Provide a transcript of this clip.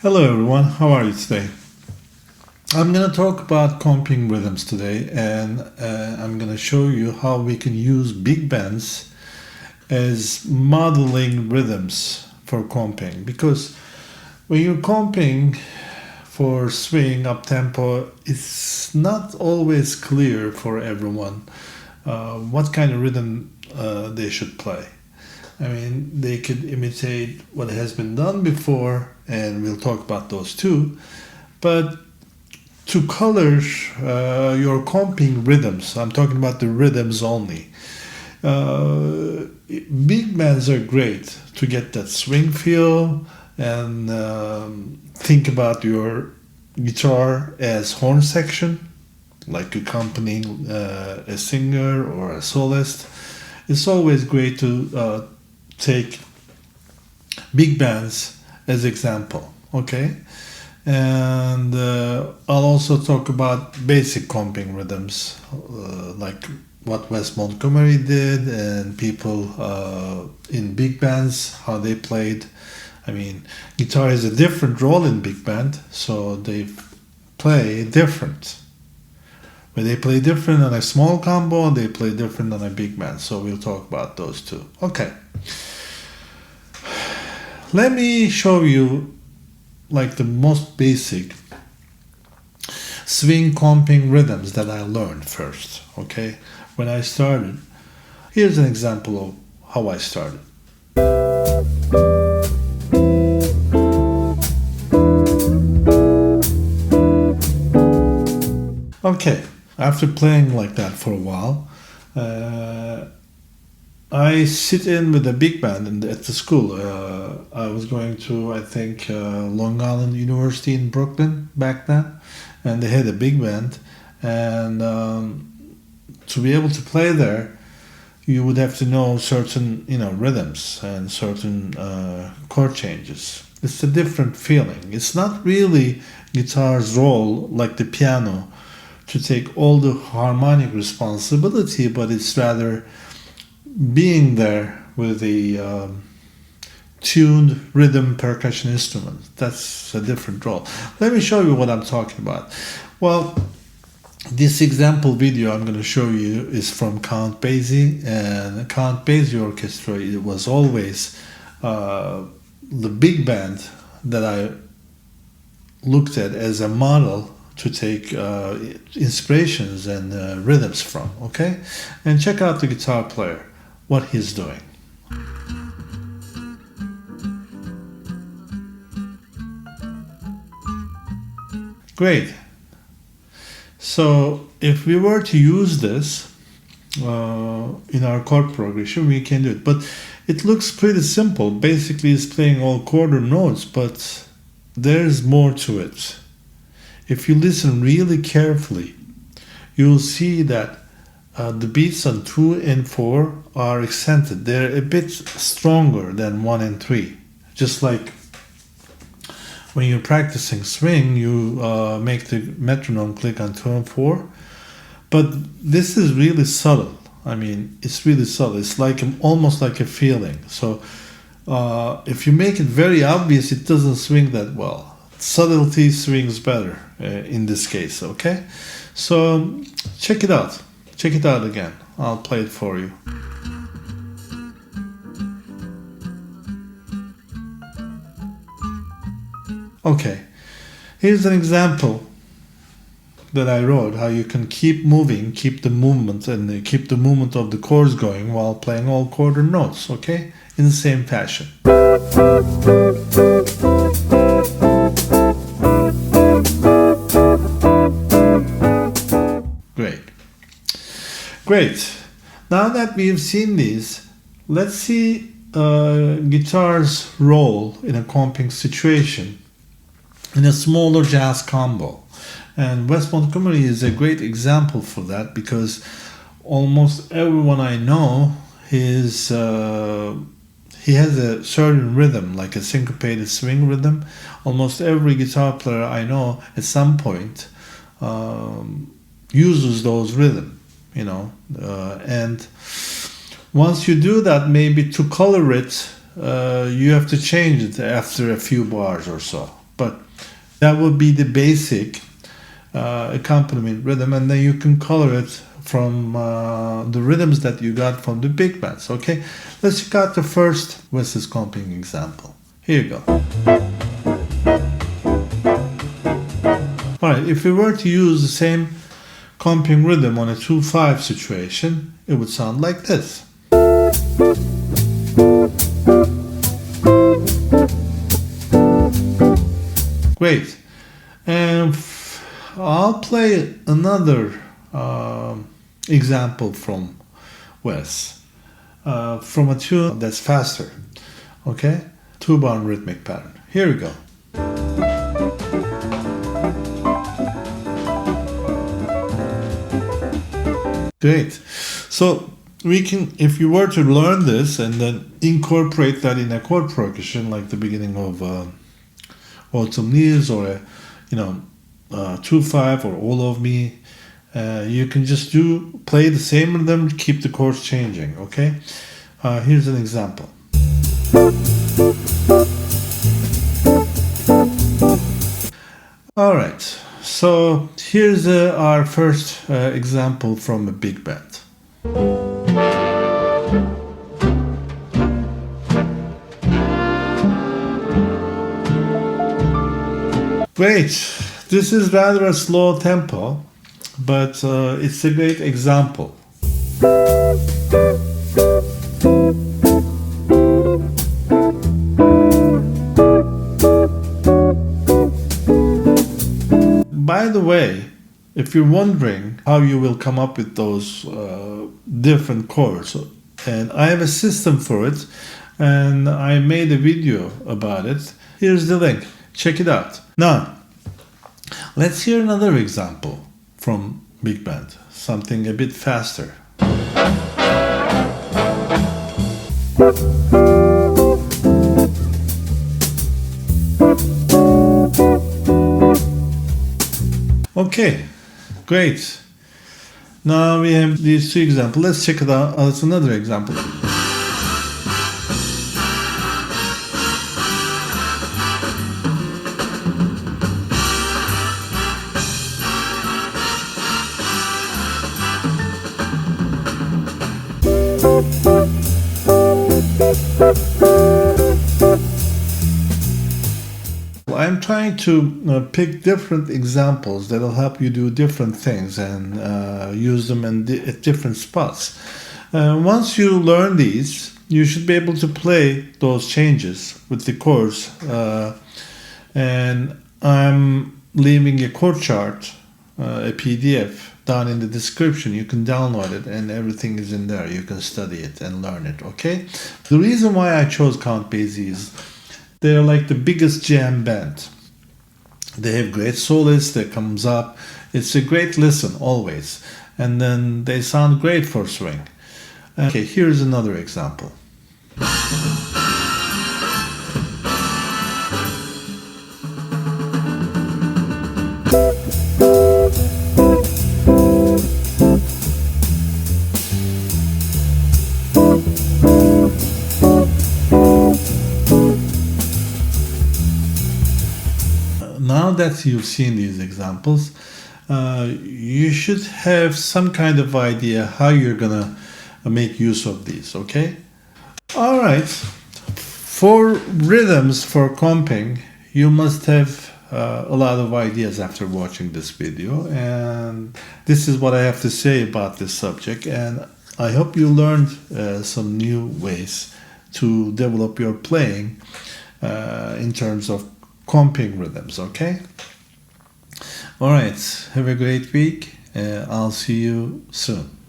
Hello everyone, how are you today? I'm going to talk about comping rhythms today, and I'm going to show you how we can use big bands as modeling rhythms for comping. Because when you're comping for swing up tempo, it's not always clear for everyone what kind of rhythm they should play. I mean, they could imitate what has been done before, and we'll talk about those too. But to color your comping rhythms, I'm talking about the rhythms only. Big bands are great to get that swing feel and think about your guitar as horn section, like accompanying a singer or a soloist. It's always great to take big bands as example, okay? And I'll also talk about basic comping rhythms, like what Wes Montgomery did and people in big bands, how they played. I mean, guitar is a different role in big band, so they play different. When they play different on a small combo, they play different on a big band. So we'll talk about those too. Okay. Let me show you like the most basic swing comping rhythms that I learned first. Okay. When I started, here's an example of how I started. Okay. After playing like that for a while, I sit in with a big band at the school. I was going to, I think, Long Island University in Brooklyn back then, and they had a big band. And to be able to play there, you would have to know certain, rhythms and certain chord changes. It's a different feeling. It's not really guitar's role like the piano to take all the harmonic responsibility, but it's rather being there with a tuned rhythm percussion instrument. That's a different role. Let me show you what I'm talking about. Well, this example video I'm going to show you is from Count Basie, and Count Basie Orchestra. It was always the big band that I looked at as a model to take inspirations and rhythms from, okay? And check out the guitar player, what he's doing. Great. So if we were to use this in our chord progression, we can do it. But it looks pretty simple. Basically, it's playing all quarter notes, but there's more to it. If you listen really carefully, you'll see that the beats on 2 and 4 are accented. They're a bit stronger than 1 and 3. Just like when you're practicing swing, you make the metronome click on 2 and 4. But this is really subtle. I mean, it's really subtle. It's like almost like a feeling. So if you make it very obvious, it doesn't swing that well. Subtlety swings better in this case, okay? So check it out. Check it out again. I'll play it for you. Okay, here's an example that I wrote, how you can keep moving, keep the movement, and keep the movement of the chords going while playing all quarter notes, okay? In the same fashion. Great. Now that we've seen these, let's see guitar's role in a comping situation in a smaller jazz combo. And Wes Montgomery is a great example for that, because almost everyone I know, he has a certain rhythm, like a syncopated swing rhythm. Almost every guitar player I know at some point uses those rhythms. And once you do that, maybe to color it, you have to change it after a few bars or so. but that would be the basic accompaniment rhythm, and then you can color it from the rhythms that you got from the big bands. Okay, let's check out the first versus comping example. Here you go. Alright, if we were to use the same comping rhythm on a 2/5 situation, it would sound like this. Great. And I'll play another example from Wes, from a tune that's faster. Okay? 2-bar rhythmic pattern. Here we go. Great. So we can, if you were to learn this and then incorporate that in a chord progression, like the beginning of Autumn Leaves or a 2/5 or All of Me, you can just play the same rhythm, keep the chords changing. Okay. Here's an example. All right. So here's our first example from a big band. Great. This is rather a slow tempo, but it's a great example. By the way, if you're wondering how you will come up with those different chords, and I have a system for it, and I made a video about it. Here's the link. Check it out. Now, let's hear another example from big band, something a bit faster. Okay, great. Now we have these two examples. Let's check it out as another example. I'm trying to pick different examples that will help you do different things and use them at different spots. Once you learn these, you should be able to play those changes with the chords. And I'm leaving a chord chart, a PDF, down in the description. You can download it and everything is in there. You can study it and learn it, okay? The reason why I chose Count Basie is they're like the biggest jam band. They have great solists that comes up. It's a great listen always. And then they sound great for swing. Okay, here's another example. Now that you've seen these examples, you should have some kind of idea how you're gonna make use of these, okay? All right, for rhythms, for comping, you must have a lot of ideas after watching this video, and this is what I have to say about this subject, and I hope you learned some new ways to develop your playing in terms of comping rhythms, okay? All right, have a great week. I'll see you soon.